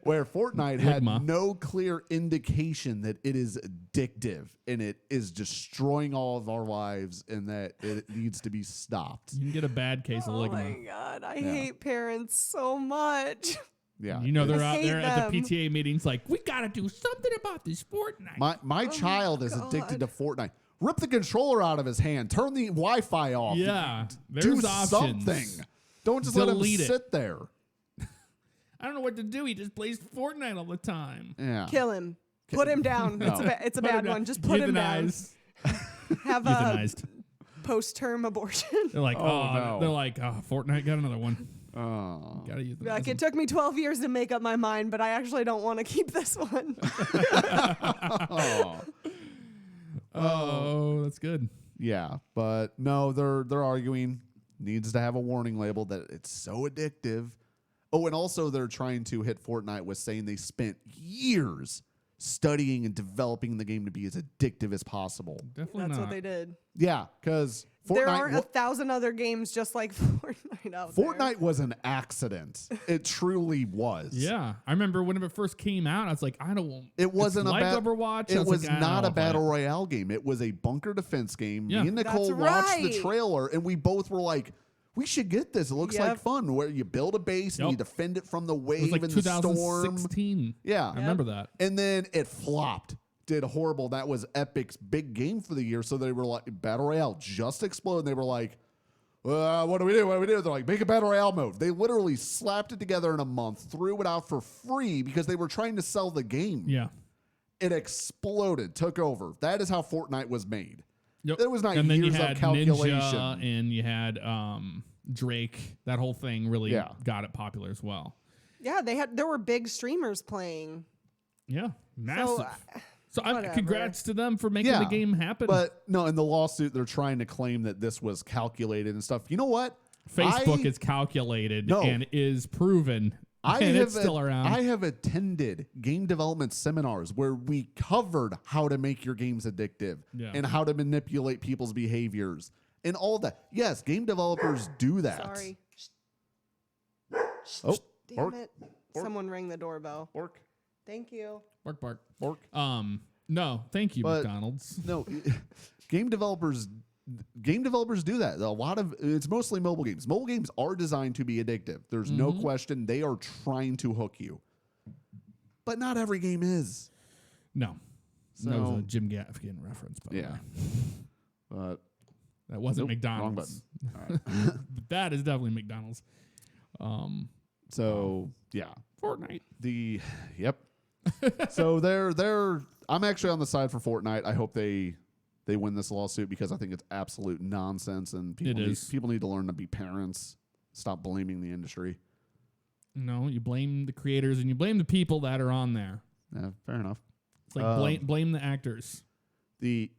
where Fortnite had no clear indication that it is addictive and it is destroying all of our lives and that it needs to be stopped. You can get a bad case of ligma. Oh my God, I hate parents so much. Yeah, you know they're out there at the PTA meetings like, we got to do something about this Fortnite. My child is addicted to Fortnite. Rip the controller out of his hand. Turn the Wi-Fi off. Yeah, there's do options. Something. Don't just let him sit there. I don't know what to do. He just plays Fortnite all the time. Yeah, kill him. Put him down. No. It's a bad one. Just put him down. Have a post-term abortion. They're like, Fortnite got another one. Oh, gotta use like it took me 12 years to make up my mind, but I actually don't want to keep this one. Oh, that's good. Yeah, but no, they're arguing needs to have a warning label that it's so addictive. Oh, and also they're trying to hit Fortnite with saying they spent years studying and developing the game to be as addictive as possible. Definitely That's not. what they did. Yeah, because there aren't 1,000 other games just like Fortnite out there. Fortnite was an accident. It truly was. Yeah, I remember when it first came out. I was like, I don't. It wasn't like Overwatch. It was not a battle royale game. It was a bunker defense game. Yeah. Me and Nicole watched the trailer, and we both were like, we should get this. It looks like fun, where you build a base and you defend it from the wave and the storm. 2016. Yeah. I remember that. And then it flopped. Did horrible. That was Epic's big game for the year. So they were like, Battle Royale just exploded. And they were like, what do we do? What do we do? They're like, make a Battle Royale mode. They literally slapped it together in a month, threw it out for free because they were trying to sell the game. Yeah. It exploded, took over. That is how Fortnite was made. Yep. It was not and then years you had of calculation. Ninja and you had Drake. That whole thing really got it popular as well. Yeah, there were big streamers playing. Yeah, massive. So congrats to them for making the game happen. But no, in the lawsuit, they're trying to claim that this was calculated and stuff. You know what? Facebook is calculated and is proven. It's still around. I have attended game development seminars where we covered how to make your games addictive and how to manipulate people's behaviors and all that. Yes, game developers do that. Sorry. Oh, damn it. Someone rang the doorbell. Bork. Thank you. Bark, bark. Bork. No, thank you, McDonald's. No, game developers do that. It's mostly mobile games. Mobile games are designed to be addictive. There's no question. They are trying to hook you. But not every game is. No. So that was a Jim Gaffigan reference, by the way. But that wasn't nope, McDonald's. Wrong button. But that is definitely McDonald's. So yeah, Fortnite. Yep. So they're. I'm actually on the side for Fortnite. I hope they win this lawsuit because I think it's absolute nonsense and people need to learn to be parents. Stop blaming the industry. No, you blame the creators and you blame the people that are on there. Yeah, fair enough. It's like blame the actors. The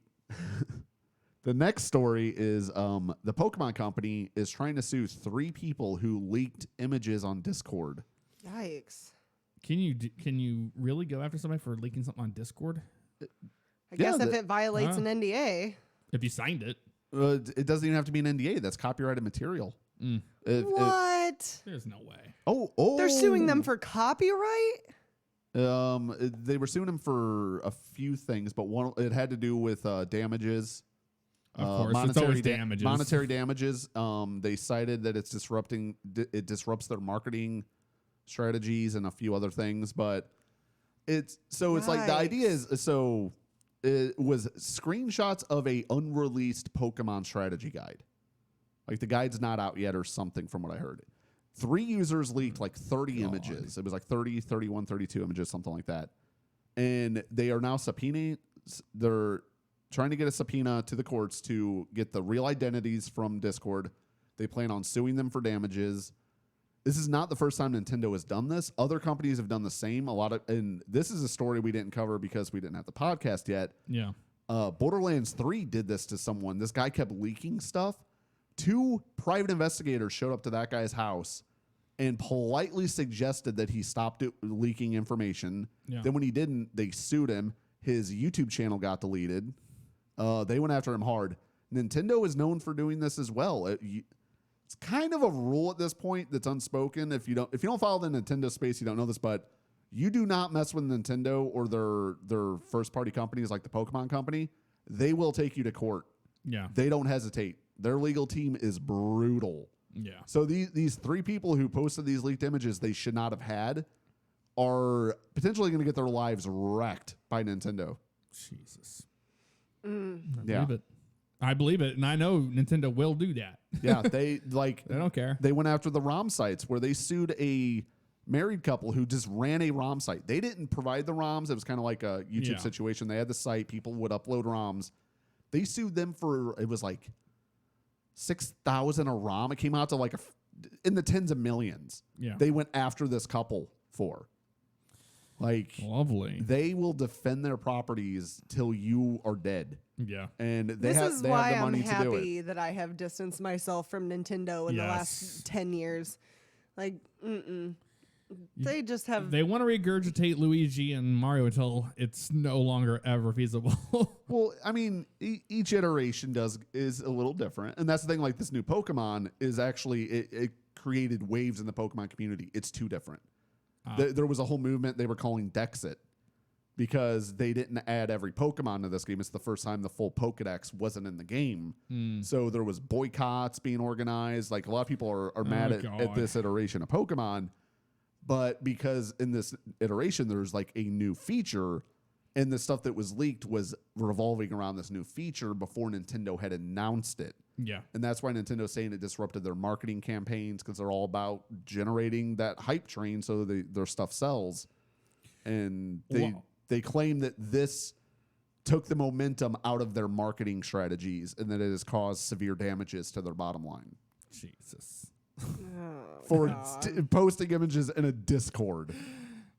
next story is the Pokemon Company is trying to sue 3 people who leaked images on Discord. Yikes. Can you really go after somebody for leaking something on Discord? I guess if it violates an NDA. If you signed it. It doesn't even have to be an NDA. That's copyrighted material. What? There's no way. Oh. They're suing them for copyright? They were suing him for a few things, but it had to do with damages. Of course, it's always damages. Monetary damages. They cited that it disrupts their marketing strategies and a few other things, but it's like the idea is it was screenshots of a unreleased Pokemon strategy guide. Like the guide's not out yet or something from what I heard. 3 users leaked like 30 images. It was like 30, 31, 32 images, something like that. And they are now they're trying to get a subpoena to the courts to get the real identities from Discord. They plan on suing them for damages. This is not the first time Nintendo has done this. Other companies have done the same. And this is a story we didn't cover because we didn't have the podcast yet. Yeah. Borderlands 3 did this to someone. This guy kept leaking stuff. 2 private investigators showed up to that guy's house and politely suggested that he stopped leaking information. Yeah. Then when he didn't, they sued him. His YouTube channel got deleted. They went after him hard. Nintendo is known for doing this as well. It's kind of a rule at this point that's unspoken. If you don't follow the Nintendo space, you don't know this, but you do not mess with Nintendo or their first party companies like the Pokemon Company. They will take you to court. Yeah. They don't hesitate. Their legal team is brutal. Yeah. So these 3 people who posted these leaked images they should not have had are potentially going to get their lives wrecked by Nintendo. Jesus. I believe it, and I know Nintendo will do that. Yeah, they don't care. They went after the ROM sites where they sued a married couple who just ran a ROM site. They didn't provide the ROMs. It was kind of like a YouTube situation. They had the site. People would upload ROMs. They sued them for, it was like $6,000 a ROM. It came out to like in the tens of millions. Yeah. They went after this couple for. Like, lovely. They will defend their properties till you are dead. Yeah. And this is why I'm happy that I have distanced myself from Nintendo in the last 10 years. Like, they just have. They want to regurgitate Luigi and Mario until it's no longer ever feasible. Well, I mean, each iteration is a little different. And that's the thing, like this new Pokemon is actually, it created waves in the Pokemon community. It's too different. There was a whole movement they were calling Dexit because they didn't add every Pokemon to this game. It's the first time the full Pokedex wasn't in the game. So there was boycotts being organized. Like a lot of people are mad at this iteration of Pokemon. But because in this iteration, there's like a new feature and the stuff that was leaked was revolving around this new feature before Nintendo had announced it. Yeah. And that's why Nintendo's saying it disrupted their marketing campaigns because they're all about generating that hype train so their stuff sells. And they claim that this took the momentum out of their marketing strategies and that it has caused severe damages to their bottom line. Jesus. For posting images in a Discord.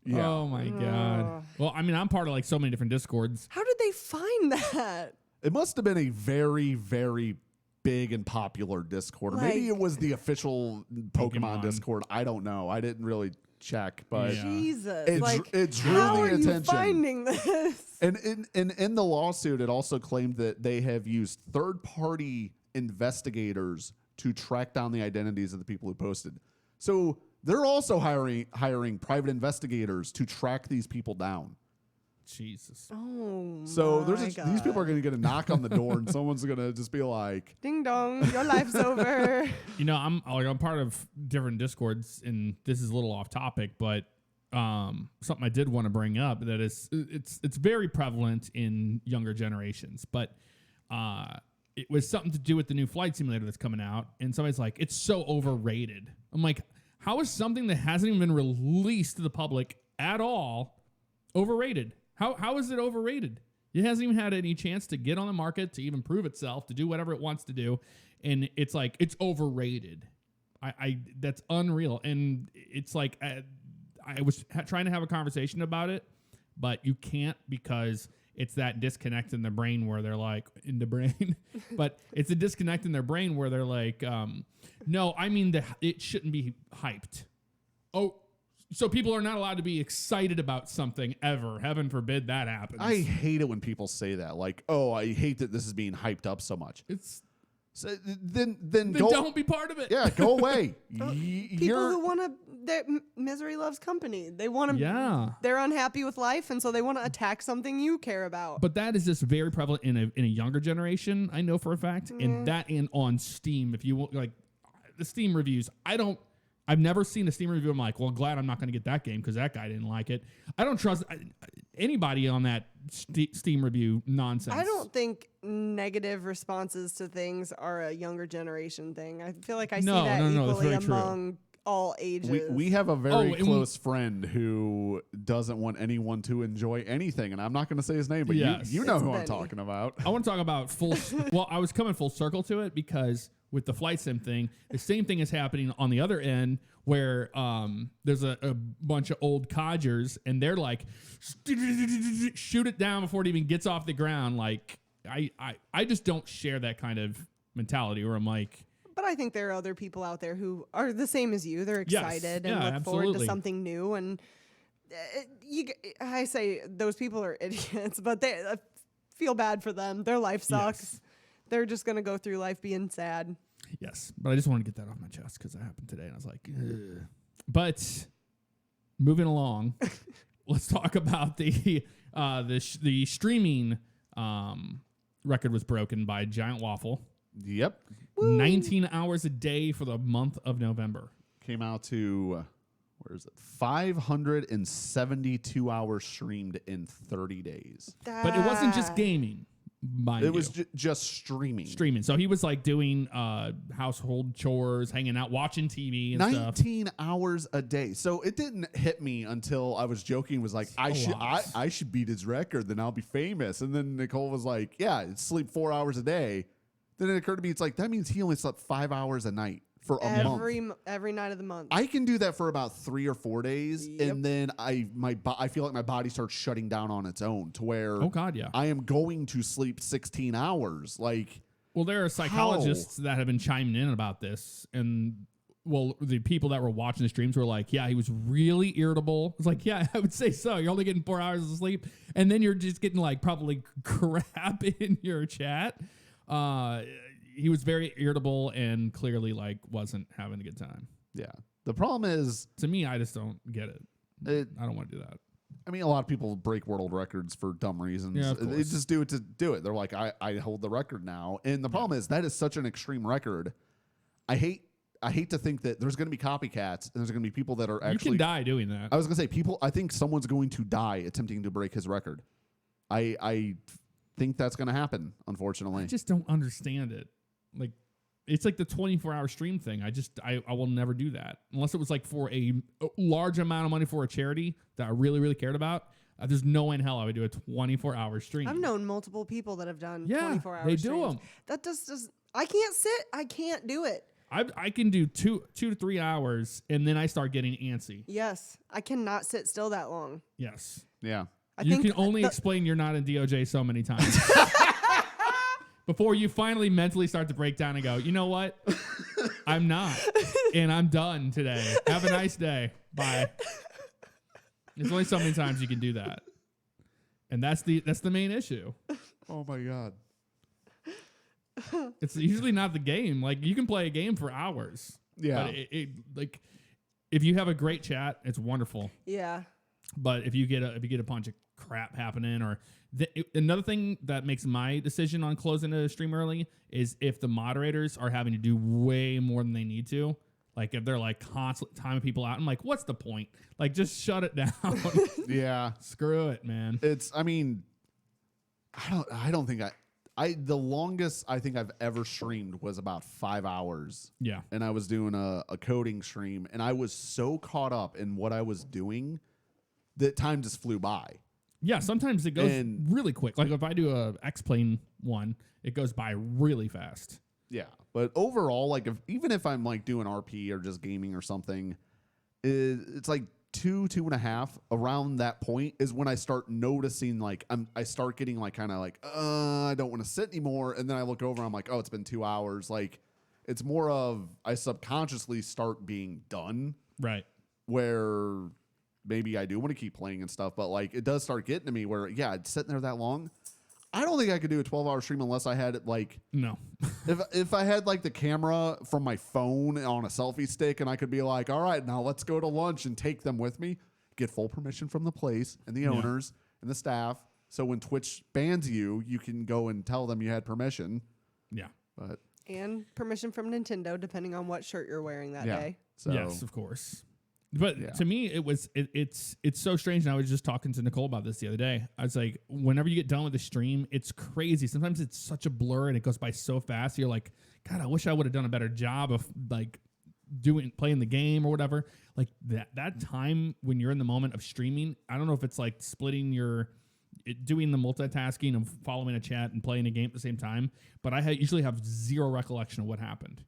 Yeah. Oh my God. Well, I mean, I'm part of like so many different Discords. How did they find that? It must have been a very, very big and popular Discord. Or maybe it was the official Pokemon Discord. I don't know. I didn't really check, but Jesus, it drew the attention. How are you finding this? And in the lawsuit, it also claimed that they have used third-party investigators to track down the identities of the people who posted. So they're also hiring private investigators to track these people down. Jesus. Oh, so these people are going to get a knock on the door, and someone's going to just be like, "Ding dong, your life's over." You know, I'm part of different Discords, and this is a little off topic, but something I did want to bring up that is it's very prevalent in younger generations, but it was something to do with the new flight simulator that's coming out, and somebody's like, it's so overrated. I'm like, how is something that hasn't even been released to the public at all overrated? How is it overrated? It hasn't even had any chance to get on the market, to even prove itself, to do whatever it wants to do, and it's like, it's overrated. I that's unreal, and it's like I was trying to have a conversation about it, but you can't, because it's that disconnect in the brain where they're like, but it's a disconnect in their brain where they're like, no, I mean, it shouldn't be hyped. Oh, so people are not allowed to be excited about something ever. Heaven forbid that happens. I hate it when people say that. Like, oh, I hate that this is being hyped up so much. So then don't be part of it. Yeah, go away. People who want to, misery loves company. They want to. Yeah. They're unhappy with life, and so they want to attack something you care about. But that is just very prevalent in a younger generation. I know for a fact, and on Steam. If you want, like, the Steam reviews, I've never seen a Steam review. I'm like, well, glad I'm not going to get that game because that guy didn't like it. I don't trust anybody on that Steam review nonsense. I don't think negative responses to things are a younger generation thing. I feel like I see that equally among all ages. We have a very close friend who doesn't want anyone to enjoy anything, and I'm not going to say his name, but you know who I'm talking about. I want to talk about well, I was coming full circle to it because with the flight sim thing, the same thing is happening on the other end where there's a bunch of old codgers and they're like, shoot it down before it even gets off the ground. Like, I just don't share that kind of mentality where I'm like... But I think there are other people out there who are the same as you. They're excited and look forward to something new. And I say those people are idiots, but they feel bad for them. Their life sucks. Yes. They're just going to go through life being sad. Yes, but I just wanted to get that off my chest because that happened today, and I was like, ugh. But moving along, let's talk about the streaming record was broken by Giant Waffle. Yep. Woo. 19 hours a day for the month of November. Came out to, where is it? 572 hours streamed in 30 days. But it wasn't just gaming. It was just streaming. So he was like doing household chores, hanging out, watching TV and 19 hours a day. So it didn't hit me until I was joking. Was like, I should beat his record, then I'll be famous. And then Nicole was like, yeah, sleep 4 hours a day. Then it occurred to me, it's like, that means he only slept 5 hours a night for a month. Every night of the month. I can do that for about 3 or 4 days, and then I feel like my body starts shutting down on its own to where I am going to sleep 16 hours. Like, well, there are psychologists that have been chiming in about this, and the people that were watching the streams were like, yeah, he was really irritable. It's like, yeah, I would say so. You're only getting 4 hours of sleep, and then you're just getting like probably crap in your chat. He was very irritable and clearly like wasn't having a good time. Yeah. The problem is, to me, I just don't get it. I don't want to do that. I mean, a lot of people break world records for dumb reasons. Yeah, they just do it to do it. They're like, I hold the record now. And the problem is that is such an extreme record. I hate to think that there's going to be copycats and there's going to be people that are actually... You can die doing that. I was going to say, I think someone's going to die attempting to break his record. I think that's going to happen, unfortunately. I just don't understand it. Like, it's like the 24-hour stream thing. I will never do that unless it was like for a large amount of money for a charity that I really, really cared about. There's no way in hell I would do a 24-hour stream. I've known multiple people that have done 24-hour they streams. do them. That just I can't sit. I can't do it. I can do 2 to 3 hours, and then I start getting antsy. Yes. I cannot sit still that long. Yes. Yeah. You can only explain you're not in DOJ so many times. Before you finally mentally start to break down and go, you know what? I'm not. And I'm done today. Have a nice day. Bye. There's only so many times you can do that. And that's the main issue. Oh my God. It's usually not the game. Like, you can play a game for hours. Yeah. But like, if you have a great chat, it's wonderful. Yeah. But if you get a bunch of crap happening, or another thing that makes my decision on closing a stream early is if the moderators are having to do way more than they need to. Like if they're like constantly timing people out, I'm like, what's the point? Like just shut it down. Yeah. Screw it, man. I mean, I don't think the longest I think I've ever streamed was about 5 hours. Yeah. And I was doing a coding stream, and I was so caught up in what I was doing that time just flew by. Yeah, sometimes it goes really quick. Like if I do a X-Plane one, it goes by really fast. Yeah, but overall, like even if I'm like doing RP or just gaming or something, it's like 2.5 around that point is when I start noticing like I start getting like kind of like I don't want to sit anymore, and then I look over, I'm like, oh, it's been 2 hours. Like it's more of I subconsciously start being done, right? Where maybe I do want to keep playing and stuff, but like it does start getting to me where it's sitting there that long. I don't think I could do a 12-hour stream unless I had it like no. if I had like the camera from my phone on a selfie stick, and I could be like, all right, now let's go to lunch and take them with me, get full permission from the place and the owners and the staff. So when Twitch bans you, you can go and tell them you had permission. Yeah. And permission from Nintendo, depending on what shirt you're wearing that day. So yes, of course. But to me, it's so strange. And I was just talking to Nicole about this the other day. I was like, whenever you get done with the stream, it's crazy. Sometimes it's such a blur and it goes by so fast. You're like, God, I wish I would have done a better job of like playing the game or whatever. Like that time when you're in the moment of streaming, I don't know if it's like splitting doing the multitasking of following a chat and playing a game at the same time. But I usually have zero recollection of what happened.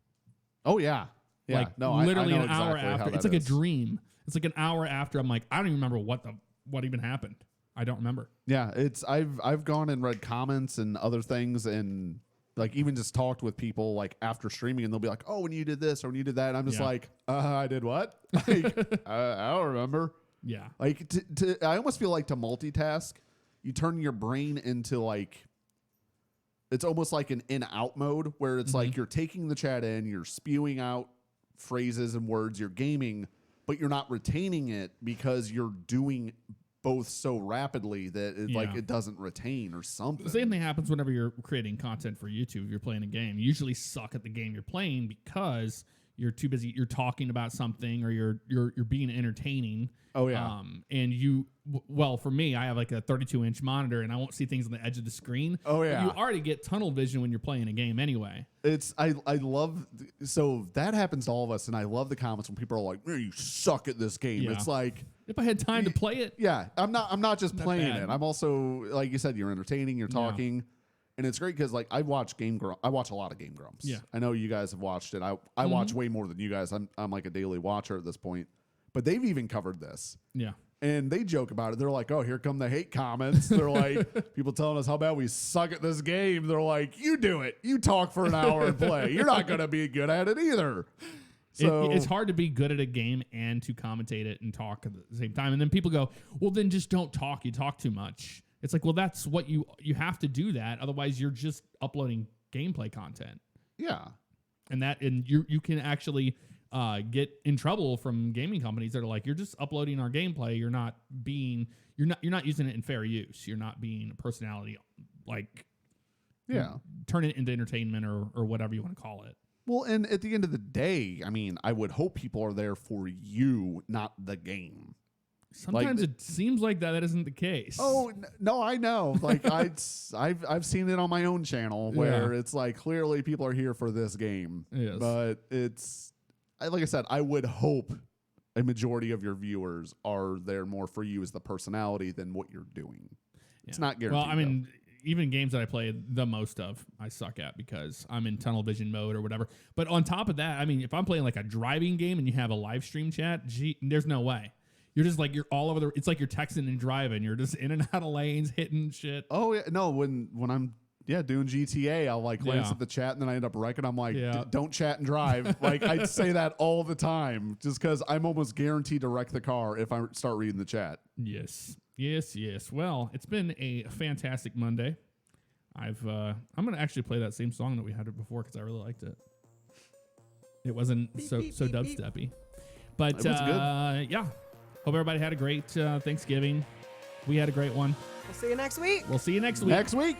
Oh yeah. Yeah, like no, literally I know an hour exactly after. It's like a dream. It's like an hour after. I'm like, I don't even remember what even happened. I don't remember. Yeah, I've gone and read comments and other things, and like even just talked with people like after streaming, and they'll be like, "Oh, when you did this or when you did that," and I'm just like, "I did what? Like, I don't remember." Yeah, like I almost feel like to multitask, you turn your brain into like. It's almost like an in-out mode where it's like you're taking the chat in, you're spewing out phrases and words, you're gaming, but you're not retaining it because you're doing both so rapidly that it doesn't retain or something. The same thing happens whenever you're creating content for YouTube. If you're playing a game, you usually suck at the game you're playing because you're too busy. You're talking about something or you're being entertaining. Oh yeah. And for me, I have like a 32-inch monitor and I won't see things on the edge of the screen. Oh yeah. You already get tunnel vision when you're playing a game anyway. I love, so that happens to all of us, and I love the comments when people are like, "You suck at this game." Yeah. It's like, if I had time to play it. Yeah. I'm not just playing it. I'm also, like you said, you're entertaining, you're talking. Yeah. And it's great because like I watch a lot of Game Grumps. Yeah. I know you guys have watched it. I watch way more than you guys. I'm like a daily watcher at this point. But they've even covered this. Yeah. And they joke about it. They're like, "Oh, here come the hate comments." They're like, people telling us how bad we suck at this game. They're like, "You do it. You talk for an hour and play. You're not going to be good at it either." So it's hard to be good at a game and to commentate it and talk at the same time. And then people go, "Well, then just don't talk. You talk too much." It's like, well, that's what you have to do that. Otherwise, you're just uploading gameplay content. Yeah. And you can actually get in trouble from gaming companies that are like, you're just uploading our gameplay. You're not using it in fair use. You're not being a personality, like, turn it into entertainment or whatever you want to call it. Well, and at the end of the day, I mean, I would hope people are there for you, not the game. Sometimes it seems like that isn't the case. Oh no, I know. Like I've seen it on my own channel where it's like clearly people are here for this game. Yes. But like I said, I would hope a majority of your viewers are there more for you as the personality than what you're doing. Yeah. It's not guaranteed. Well, I mean, even games that I play the most of, I suck at because I'm in tunnel vision mode or whatever. But on top of that, I mean, if I'm playing like a driving game and you have a live stream chat, there's no way. You're just like, you're all over it's like you're texting and driving. You're just in and out of lanes, hitting shit. Oh, yeah. No, when I'm doing GTA, I'll like glance at the chat and then I end up wrecking. I'm like, don't chat and drive. Like I say that all the time just because I'm almost guaranteed to wreck the car if I start reading the chat. Yes. Well, it's been a fantastic Monday. I'm going to actually play that same song that we had before because I really liked it. It wasn't so dubsteppy. But it was good. Yeah. Hope everybody had a great Thanksgiving. We had a great one. We'll see you next week. Next week. Next week.